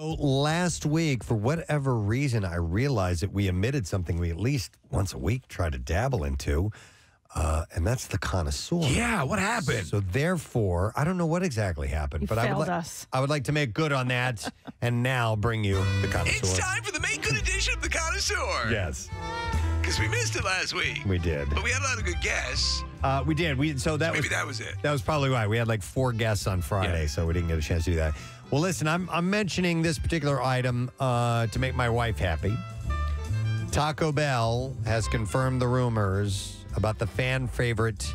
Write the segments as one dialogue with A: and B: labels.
A: Last week, for whatever reason, I realized that we omitted something we at least once a week try to dabble into, and that's the connoisseur.
B: Yeah, what happened?
A: So therefore, I don't know what exactly happened, but I would like to make good on that and now bring you the connoisseur.
B: It's time for the Make Good edition of the connoisseur.
A: Yes.
B: Because we missed it last week.
A: We did.
B: But we had a lot of good guests.
A: We did. Maybe
B: that was it.
A: That was probably why. We had like 4 guests on Friday, so we didn't get a chance to do that. Well, listen, I'm mentioning this particular item to make my wife happy. Taco Bell has confirmed the rumors about the fan favorite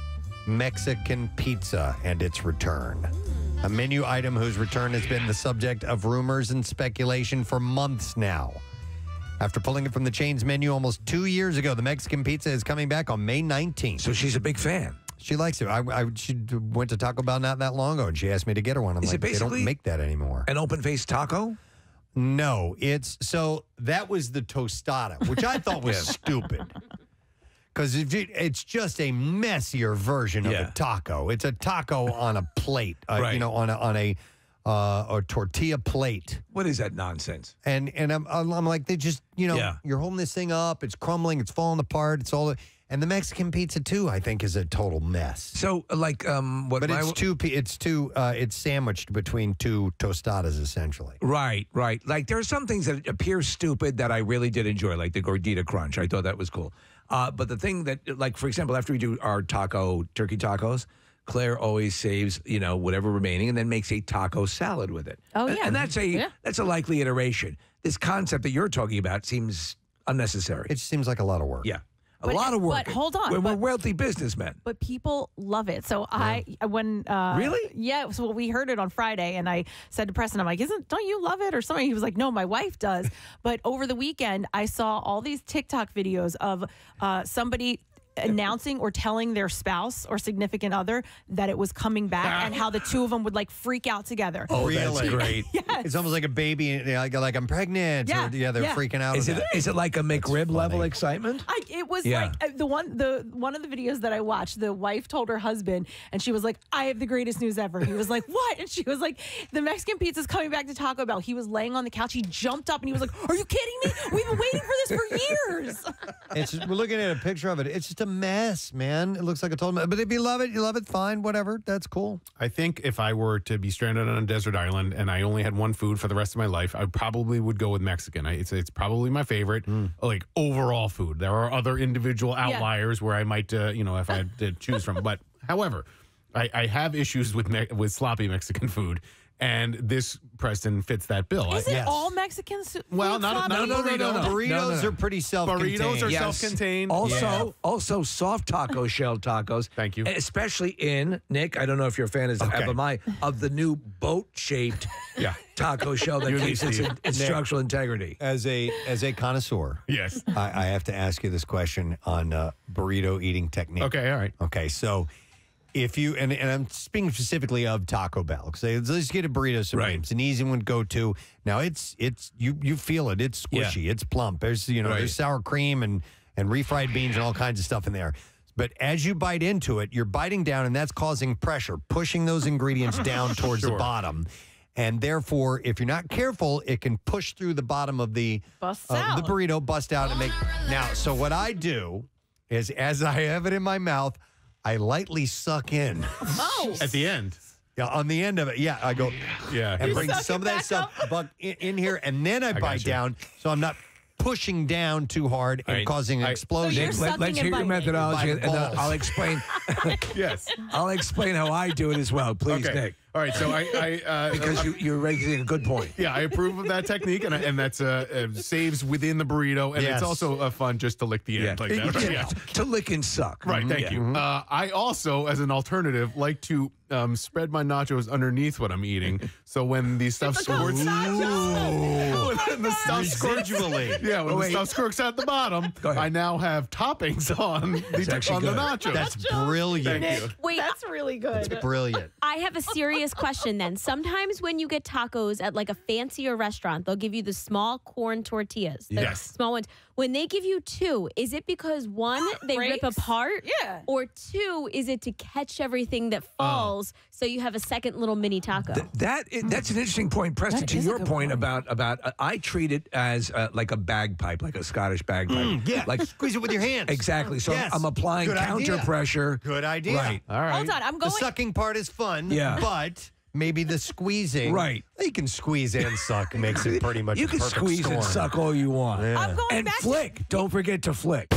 A: Mexican pizza and its return. A menu item whose return has been the subject of rumors and speculation for months now. After pulling it from the chain's menu almost 2 years ago, the Mexican pizza is coming back on May 19th.
B: So she's a big fan.
A: She likes it. She went to Taco Bell not that long ago, and she asked me to get her one. I'm like, they don't make that anymore.
B: An open-faced taco?
A: No, that was the tostada, which I thought was stupid. Because it's just a messier version of a taco. It's a taco on a plate, on a tortilla plate.
B: What is that nonsense?
A: And I'm like, they just, you're holding this thing up, it's crumbling, it's falling apart, it's all. And the Mexican pizza too, I think, is a total mess.
B: So, like, what?
A: But it's sandwiched between 2 tostadas, essentially.
B: Right. Like, there are some things that appear stupid that I really did enjoy, like the gordita crunch. I thought that was cool. But the thing that, like, for example, after we do our turkey tacos, Claire always saves, whatever remaining and then makes a taco salad with it.
C: Oh, yeah.
B: And that's a likely iteration. This concept that you're talking about seems unnecessary.
A: It seems like a lot of work.
B: Yeah. A lot of work.
C: But hold on.
B: We're wealthy businessmen.
C: But people love it. So
B: Really?
C: Yeah. So we heard it on Friday, and I said to Preston, I'm like, don't you love it or something? He was like, no, my wife does. But over the weekend, I saw all these TikTok videos of somebody announcing or telling their spouse or significant other that it was coming back and how the two of them would like freak out together.
B: Oh, really? That's great.
C: Yes.
A: It's almost like a baby, like I'm pregnant.
C: Yeah.
A: Or, they're freaking out.
B: Is it like a McRib level excitement?
C: It was like one of the videos that I watched, the wife told her husband, and she was like, I have the greatest news ever. He was like, what? And she was like, the Mexican pizza's coming back to Taco Bell. He was laying on the couch. He jumped up and he was like, are you kidding me? We've been waiting for this for years.
A: We're looking at a picture of it. It's just a mess, man. It looks like a total mess. But if you love it, fine, whatever. That's cool.
D: I think if I were to be stranded on a desert island and I only had one food for the rest of my life, I probably would go with Mexican. It's probably my favorite, like overall food. There are other individual outliers where I might, if I had to choose from. But however, I have issues with sloppy Mexican food. And this, Preston, fits that bill.
C: Is it all Mexican food?
D: Well, not a burrito.
A: Burritos are pretty self-contained.
D: Burritos are self-contained.
B: Also soft taco shell tacos.
D: Thank you.
B: Especially in, Nick, I don't know if you're a fan of the new boat-shaped taco shell that keeps its structural integrity.
A: As a connoisseur,
D: yes,
A: I have to ask you this question on burrito eating technique.
D: Okay, all right.
A: Okay, so if you, and I'm speaking specifically of Taco Bell, because let's get a burrito supreme. It's an easy one to go to. Now you feel it. It's squishy. It's plump. There's there's sour cream and refried beans and all kinds of stuff in there. But as you bite into it, you're biting down, and that's causing pressure, pushing those ingredients down towards the bottom. And therefore, if you're not careful, it can push through the bottom of the burrito, bust out, and make. Now, so what I do is, as I have it in my mouth, I lightly suck in.
D: At the end.
A: Yeah, on the end of it. Yeah, I go.
D: Yeah.
A: And bring some of that stuff in here, and then I bite down, so I'm not pushing down too hard and causing an explosion.
C: So
B: let's hear your methodology, and then I'll explain.
D: Yes.
B: I'll explain how I do it as well. Please, Nick.
D: All right, so
B: because you're raising a good point.
D: Yeah, I approve of that technique, and that's saves within the burrito, and it's also fun just to lick the end like that. Right?
B: Yeah. To lick and suck.
D: Right, thank you. I also, as an alternative, like to spread my nachos underneath what I'm eating, so when the stuff squirts, when the stuff squirts, when the stuff squirts at the bottom, I now have toppings on the nachos.
A: That's brilliant.
D: Thank you.
C: Wait, that's really good.
A: That's brilliant.
E: I have a serious question then. Sometimes when you get tacos at like a fancier restaurant, they'll give you the small corn tortillas.
D: Yes.
E: Small ones. When they give you 2, is it because 1, they rip apart?
C: Yeah.
E: Or 2, is it to catch everything that falls walls, so you have a second little mini taco.
B: That's an interesting point, Preston.
C: That
B: To
C: is a
B: your
C: good
B: point
C: point.
B: about I treat it as like a bagpipe, like a Scottish bagpipe.
A: Yeah,
B: like
A: squeeze it with your hands.
B: exactly. So
A: Yes.
B: I'm applying
A: Good
B: counter
A: idea.
B: pressure.
A: Good idea.
B: Right.
D: All right.
C: Hold on, I'm
A: The
C: going.
A: sucking part is fun,
B: Yeah.
A: but maybe the squeezing.
B: Right.
A: You can squeeze and suck. Makes it pretty much
B: You
A: a
B: can
A: perfect
B: squeeze
A: storm.
B: and suck all you want.
C: I'm going
B: And
C: back.
B: flick. Don't forget to flick.